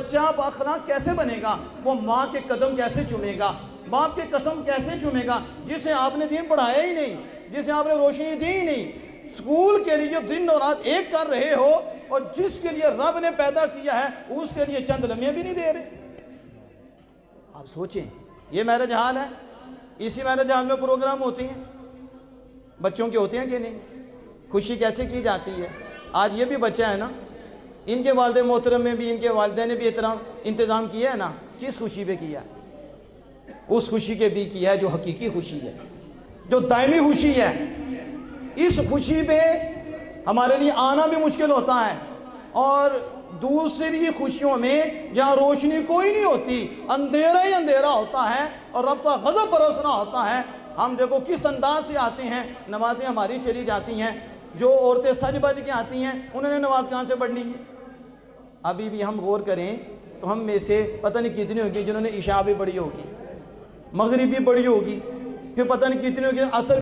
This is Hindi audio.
बच्चा बाअखलाक कैसे बनेगा? वो माँ के कदम कैसे चूमेगा, बाप के कसम कैसे चूमेगा, जिसे आपने दीन पढ़ाया ही नहीं, जिसे आपने रोशनी दी ही नहीं। स्कूल के लिए दिन और रात एक कर रहे हो और जिसके लिए रब ने पैदा किया है उसके लिए चंद लम्हे भी नहीं दे रहे। आप सोचें, ये मैरिज हाल है। इसी मैरिज हाल में प्रोग्राम होते हैं, बच्चों के होते हैं कि नहीं? खुशी कैसे की जाती है? आज ये भी बच्चा है ना, इनके वालिद मोहतरम में भी इनके वालिदैन ने भी इंतज़ाम किया है ना। किस खुशी पे किया? उस खुशी के भी किया है जो हकीकी खुशी है, जो दायमी खुशी है। इस खुशी पे हमारे लिए आना भी मुश्किल होता है, और दूसरी खुशियों में जहाँ रोशनी कोई नहीं होती, अंधेरा ही अंधेरा होता है और रब का गज़ब बरसना होता है। हम देखो किस अंदाज से आते हैं, नमाजें हमारी चली जाती हैं। जो औरतें सज बज के आती हैं, उन्होंने नमाज कहाँ से पढ़नी है? अभी भी हम गौर करें तो हम में से पता नहीं कितनी होगी जिन्होंने इशा भी पढ़ी होगी, मगरिब भी पढ़ी होगी, फिर पता नहीं कितनी होगी असर